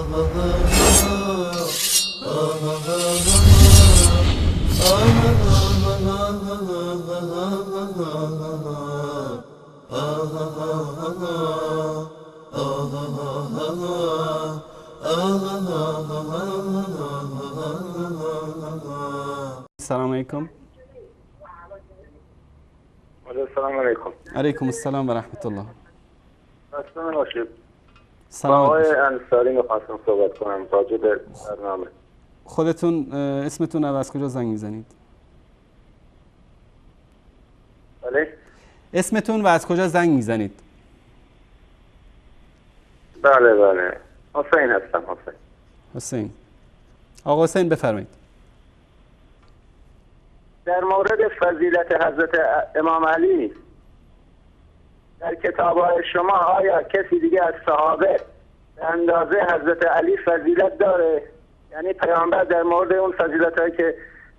السلام علیکم. السلام علیکم. علیکم السلام و رحمت الله. خسته نباشید. سلام. آقای انصاری می‌خواستم صحبت کنم راجع به برنامه. خودتون اسمتون و از کجا زنگ میزنید؟ بله؟ اسمتون و از کجا زنگ میزنید؟ بله بله. حسین هستم. حسین. آقا حسین بفرمایید. در مورد فضیلت حضرت امام علی در کتاب‌های شما آیا کسی دیگه از صحابه به اندازه حضرت علی فضیلت داره؟ یعنی پیامبر در مورد اون فضیلت‌هایی که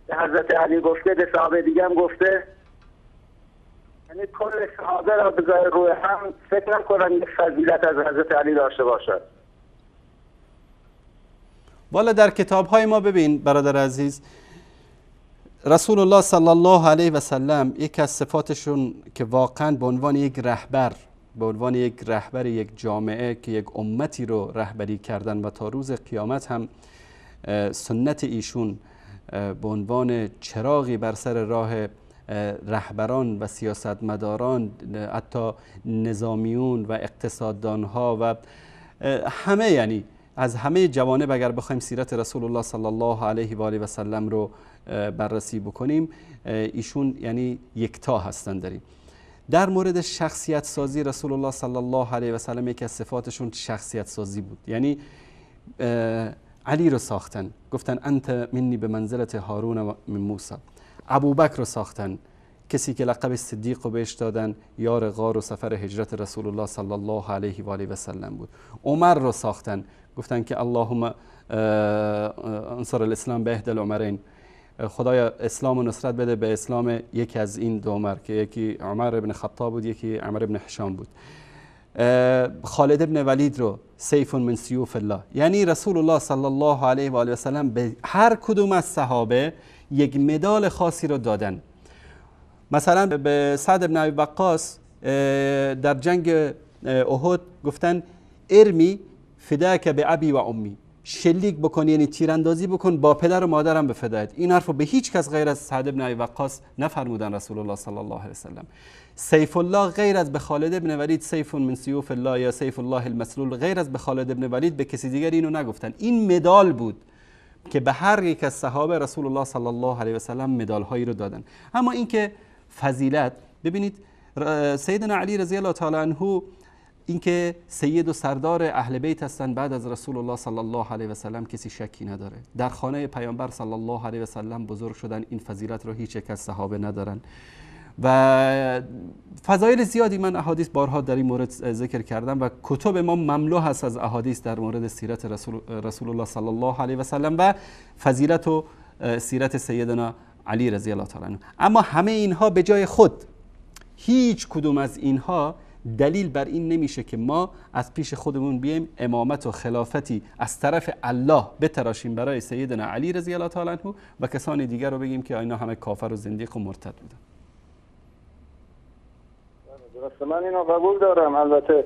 به حضرت علی گفته به صحابه دیگه هم گفته؟ یعنی کل صحابه را بذاره روی هم فکر نکنم یک فضیلت از حضرت علی داشته باشد. والا در کتاب‌های ما ببین برادر عزیز، رسول الله صلی الله علیه و سلم یک از صفاتشون که واقعا به عنوان یک رهبر، به عنوان یک رهبر یک جامعه که یک امتی رو رهبری کردن و تا روز قیامت هم سنت ایشون به عنوان چراغی بر سر راه رهبران و سیاستمداران، حتی نظامیون و اقتصاددانها و همه، یعنی از همه جوانب اگر بخوایم سیرت رسول الله صلی الله علیه و آله و سلم رو بررسی بکنیم، ایشون یعنی یکتا هستن داریم. در مورد شخصیت سازی رسول الله صلی الله علیه و سلم یکی از صفاتشون شخصیت سازی بود. یعنی علی رو ساختن، گفتن انت منی به منزلت هارون من موسی. ابوبکر رو ساختن، کسی که لقب صدیق رو بهش دادن، یار غار و سفر هجرت رسول الله صلی الله علیه و آله و سلم بود. عمر رو ساختن، گفتن که اللهم انصر الاسلام به احد العمرین، خدایا اسلام و نصرت بده به اسلام یکی از این دو عمر، که یکی عمر ابن خطاب بود، یکی عمر ابن حشام بود. خالد ابن ولید رو سیف من سیوف الله. یعنی رسول الله صلی الله علیه و آله و سلم به هر کدوم از صحابه یک مدال خاصی رو دادن. مثلا به سعد بن ابی وقاص در جنگ احد گفتن ارمی فداک به ابی و امی، شلیک بکن یعنی تیراندازی بکن با پدر و مادرم به فدایت. این حرفو به هیچ کس غیر از سعد بن ابی وقاص نفرمودن رسول الله صلی الله علیه و سلم. سیف الله غیر از به خالد بن ولید سیف من سیوف الله یا سیف الله المسلول، غیر از به خالد بن ولید به کسی دیگر اینو نگفتن. این مدال بود که به هر یک از صحابه رسول الله صلی الله علیه و سلم مدال هایی رو دادن. اما اینکه فضیلت، ببینید سیدنا علی رضی الله تعالی عنه اینکه سید و سردار اهل بیت هستن بعد از رسول الله صلی الله علیه و سلم کسی شکی نداره. در خانه پیامبر صلی الله علیه و سلم بزرگ شدن، این فضیلت رو هیچ یک از صحابه ندارن و فضایل زیادی من احادیث بارها در این مورد ذکر کردم و کتب ما مملو هست از احادیث در مورد سیرت رسول الله صلی الله علیه و سلم و فضیلت و سیرت سیدنا علی رضی الله تعالی عنه. اما همه اینها به جای خود، هیچ کدوم از اینها دلیل بر این نمیشه که ما از پیش خودمون بیایم امامت و خلافتی از طرف الله بتراشیم برای سیدنا علی رضی الله تعالی عنه و کسان دیگر رو بگیم که اینا همه کافر و زندیق و مرتد بودن. درسته، من اینو قبول دارم. البته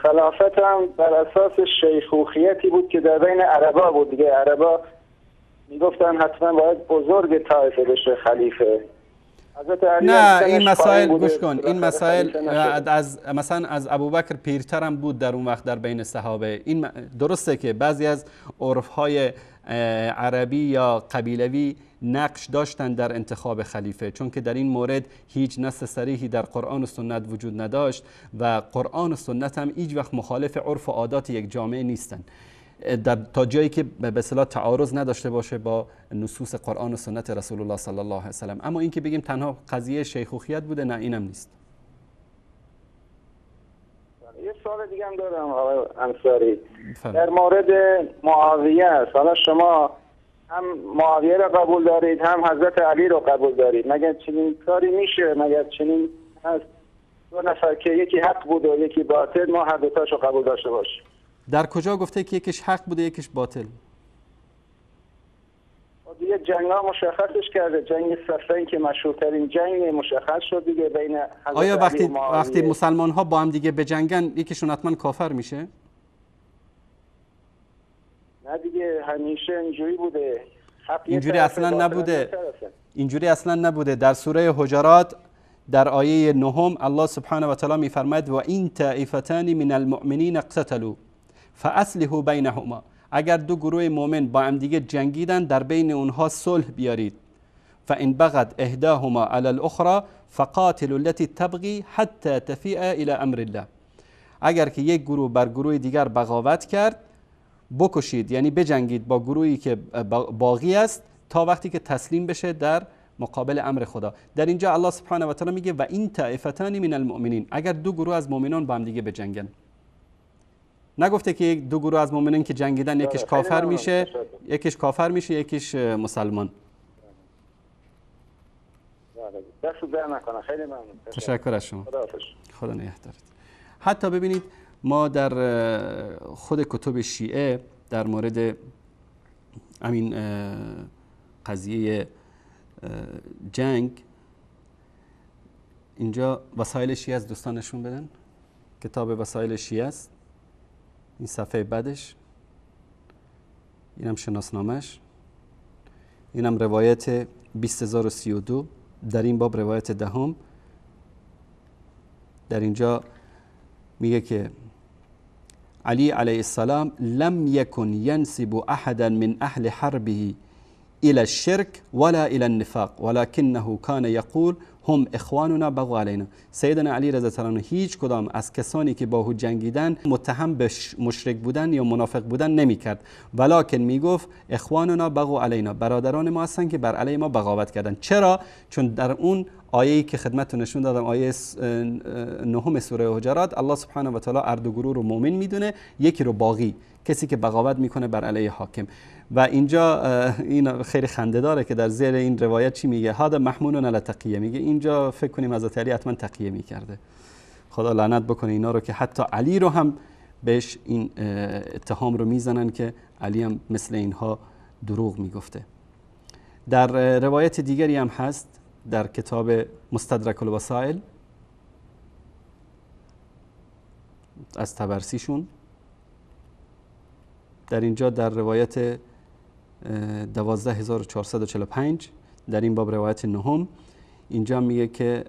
خلافت هم بر اساس شیخوخیتی بود که در بین عربا بود دیگه. عربا میگفتن حتما باید بزرگ طایفه بشه خلیفه. نه این مسائل گوش کن، این مسائل مثلا از ابوبکر پیرتر هم بود در اون وقت در بین صحابه. این درسته که بعضی از عرفهای عربی یا قبیلوی نقش داشتن در انتخاب خلیفه، چون که در این مورد هیچ نص صریحی در قرآن و سنت وجود نداشت و قرآن و سنت هم هیچ وقت مخالف عرف و عادات یک جامعه نیستن تا جایی که به اصطلاح تعارض نداشته باشه با نصوص قرآن و سنت رسول الله صلی الله علیه و سلم. اما اینکه بگیم تنها قضیه شیخوخیت بوده، نه اینم نیست. یه سوال دیگه هم دارم آقای انصاری در مورد معاویه است. حالا شما هم معاویه را قبول دارید هم حضرت علی را قبول دارید، مگر چنین کاری میشه؟ مگر چنین هست دو نفر که یکی حق بود و یکی باطل ما هر دوتاشو قبول داشته باشیم؟ در کجا گفته که یکیش حق بوده یکیش باطل؟ دیگه جنگ ها مشخصش کرده. جنگ صفین که مشهورترین جنگ مشخص شد دیگه بین حضرت آیا علی و معاویه. وقتی مسلمان ها با هم دیگه بجنگن یکیشون حتما کافر میشه؟ نه دیگه همیشه اینجوری بوده. اینجوری اصلا نبوده. اینجوری اصلا نبوده. در سوره حجرات در آیه 9 الله سبحانه و تعالی میفرماید و این طائفتان من المؤمنین اقتتلوا فاصلحوا بینهما. اگر دو گروه مؤمن با هم دیگه جنگیدن در بین اونها صلح بیارید. فان بغت احداهما علی الاخرى فقاتلوا التي تبغي حتى تفیء الى امر الله. اگر که یک گروه بر گروه دیگر بغاوت کرد بکشید، یعنی بجنگید با گروهی که باغی است تا وقتی که تسلیم بشه در مقابل امر خدا. در اینجا الله سبحانه و تعالی میگه و این طائفتان من المؤمنین، اگر دو گروه از مؤمنان با هم دیگه بجنگن. نگفته که دو گروه از مؤمنین که جنگیدن یکیش کافر میشه یکیش مسلمان. دست در نکنه. خیلی ممنون. تشکر از شما. خدا نگهدارت. حتی ببینید ما در خود کتب شیعه در مورد همین قضیه جنگ اینجا وسایل شیعه از دوستانشون بدن. کتاب وسایل شیعه است. این صفحه بعدش، اینم شناسنامش، اینم روایت 20032 در این باب روایت دهم. در اینجا میگه که علی علیه السلام لم یکن ینسب احدا من اهل حربه الى الشرك ولا الى النفاق ولكنه كان يقول هم اخواننا بغوا علينا. سیدنا علی رضی الله عنه هیچ کدام از کسانی که با او جنگیدن متهم به مشرک بودن یا منافق بودن نمیکرد، ولکن میگفت اخواننا بغوا علينا، برادران ما هستن که بر علیه ما بغاوت کردن. چرا؟ چون در اون آیه‌ای که خدمتتون نشون دادم، آیه 9 سوره حجرات، الله سبحانه و تعالی اردو گروه رو مؤمن میدونه، یکی رو باغی، کسی که بغاوت میکنه بر علیه حاکم. و اینجا این خیلی خنده داره که در زیر این روایت چی میگه؟ هذا محمول علی تقیه. میگه اینجا فکر کنیم حضرت علی حتما تقیه میکرده. خدا لعنت بکنه اینا رو که حتی علی رو هم بهش این اتهام رو میزنن که علی هم مثل اینها دروغ میگفته. در روایت دیگری هم هست در کتاب مستدرک الوسائل از طبرسیشون، در اینجا در روایت 12445 در این باب روایت 9 اینجا میگه که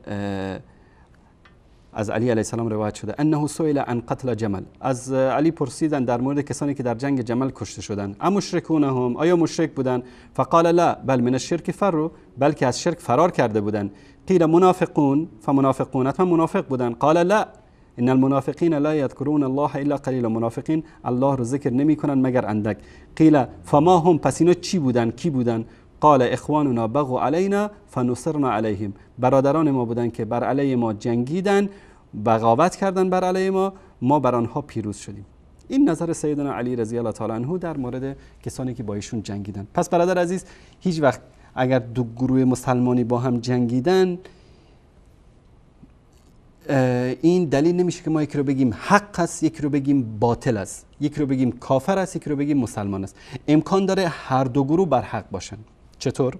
از علی علیه السلام روایت شده انه سئل عن قتل جمل. از علی پرسیدن در مورد کسانی که در جنگ جمل کشته شدن، امشرکونهم، آیا مشرک بودن؟ فقال لا بل من الشرك فروا، بلکه از شرک فرار کرده بودن. قیل منافقون فمنافقون، حتما منافق بودن. قال لا ان المنافقین لا یذکرون الله الا قلیلا، منافقین الله رو ذکر نمی کنن مگر اندک. قیل فما هم، پس اینا چی بودن، کی بودن؟ قال اخواننا بغوا علینا فنصرنا علیهم، برادران ما بودن که بر علیه ما جنگیدن، بغاوت کردن بر علیه ما، ما بر آنها پیروز شدیم. این نظر سیدنا علی رضی الله تعالی عنه در مورد کسانی که با ایشون جنگیدن. پس برادر عزیز، هیچ وقت اگر دو گروه مسلمانی با هم جنگیدن این دلیل نمیشه که ما یکی رو بگیم حق است، یکی رو بگیم باطل است، یکی رو بگیم کافر است، یکی رو بگیم مسلمان است. امکان داره هر دو گروه بر حق باشن. چطور؟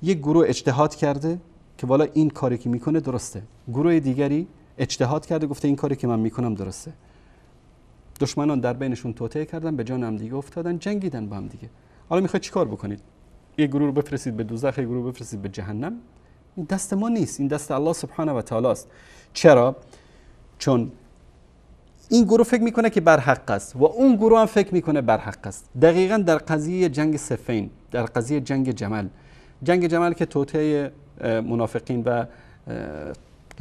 یک گروه اجتهاد کرده که والا این کاری که میکنه درسته، گروه دیگری اجتهاد کرده گفته این کاری که من میکنم درسته. دشمنان در بینشون توطئه کردن، به جان هم دیگه افتادن، جنگیدن با هم دیگه. حالا میخواید چیکار بکنید؟ یک گروه رو بفرستید به دوزخ، یک گروه رو بفرستید به جهنم؟ این دست ما نیست، این دست الله سبحانه و تعالی است. چرا؟ چون این گروه فکر میکنه که بر حق است و اون گروه هم فکر میکنه بر حق است. دقیقاً در قضیه جنگ صفین، در قضیه جنگ جمل که توطئه منافقین و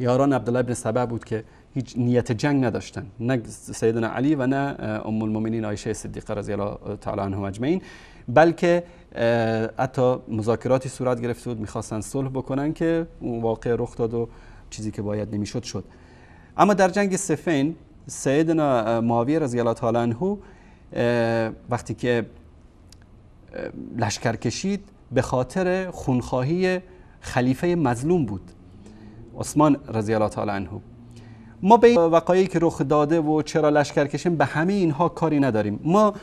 یاران عبدالله ابن سبع بود که هیچ نیت جنگ نداشتن، نه سیدنا علی و نه ام المؤمنین عایشه صدیقه رضی الله تعالی عنهم اجمعین، بلکه حتی مذاکراتی صورت گرفته بود، میخواستن صلح بکنن که اون واقع رخ داد و چیزی که باید نمیشد شد. اما در جنگ صفین سیدنا معاویه رضی الله تعالی عنه وقتی که لشکر کشید به خاطر خونخواهی خلیفه مظلوم بود، عثمان رضی الله تعالی عنه. ما به وقایعی که رخ داده و چرا لشکر کشیم به همه اینها کاری نداریم. ما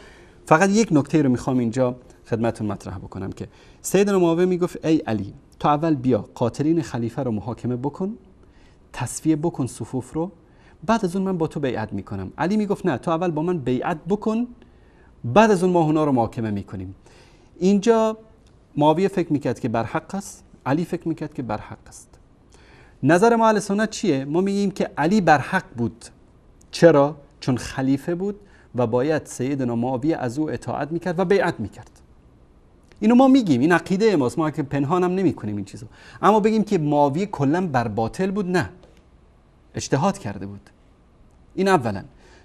فقط یک نکته رو میخوام اینجا خدمتتون مطرح بکنم که سیدنا معاویه میگفت ای علی، تو اول بیا قاتلین خلیفه رو محاکمه بکن، تصفیه بکن صفوف رو، بعد از اون من با تو بیعت میکنم. علی میگفت نه، تو اول با من بیعت بکن، بعد از اون ما اونا رو محاکمه میکنیم. اینجا معاویه فکر میکرد که بر حق است، علی فکر میکرد که بر حق است. نظر ما اهل سنت چیه؟ ما میگیم که علی بر حق بود. چرا؟ چون خلیفه بود و باید سیدنا معاویه از او اطاعت میکرد و بیعت میکرد. اینو ما میگیم، این عقیده ماست، ما که پنهان هم نمیکنیم این چیزو. اما بگیم که معاویه کلا بر باطل بود، نه، اجتهاد کرده بود. این اولا.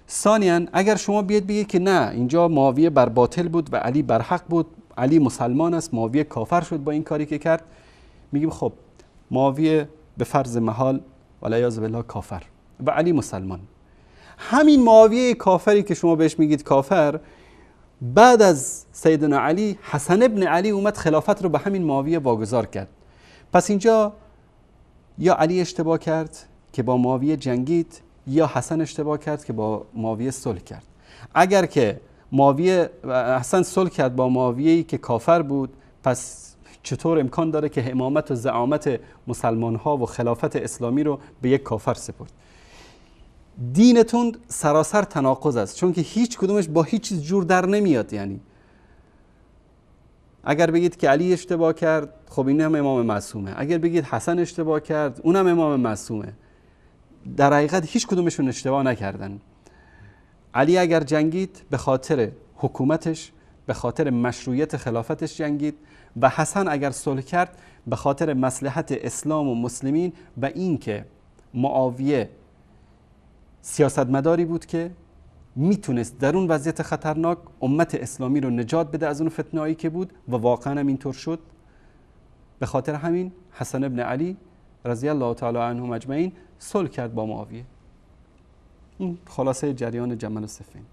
ثانیاً اگر شما بیاد بگید که نه، اینجا معاویه بر باطل بود و علی بر حق بود، علی مسلمان است، معاویه کافر شد با این کاری که کرد، میگیم خب معاویه به فرض محال والعیاذ بالله کافر و علی مسلمان. همین معاویه کافری که شما بهش میگید کافر، بعد از سیدنا علی حسن ابن علی اومد خلافت رو به همین معاویه واگذار کرد. پس اینجا یا علی اشتباه کرد که با معاویه جنگید، یا حسن اشتباه کرد که با معاویه صلح کرد. اگر که حسن صلح کرد با معاویه‌ای که کافر بود، پس چطور امکان داره که امامت و زعامت مسلمان ها و خلافت اسلامی رو به یک کافر سپرد؟ دینتون سراسر تناقض است، چون که هیچ کدومش با هیچ چیز جور در نمیاد. یعنی اگر بگید که علی اشتباه کرد، خب این هم امام معصومه. اگر بگید حسن اشتباه کرد، اونم امام معصومه. در حقیقت هیچ کدومشون اشتباه نکردن. علی اگر جنگید به خاطر حکومتش، به خاطر مشروعیت خلافتش جنگید، و حسن اگر صلح کرد به خاطر مصلحت اسلام و مسلمین و این که معاویه سیاستمداری بود که میتونست در اون وضعیت خطرناک امت اسلامی رو نجات بده از اون فتنه‌ای که بود و واقعا هم اینطور شد. به خاطر همین حسن ابن علی رضی الله تعالی عنهم اجمعین صلح کرد با معاویه. این خلاصه جریان جمل الصفین.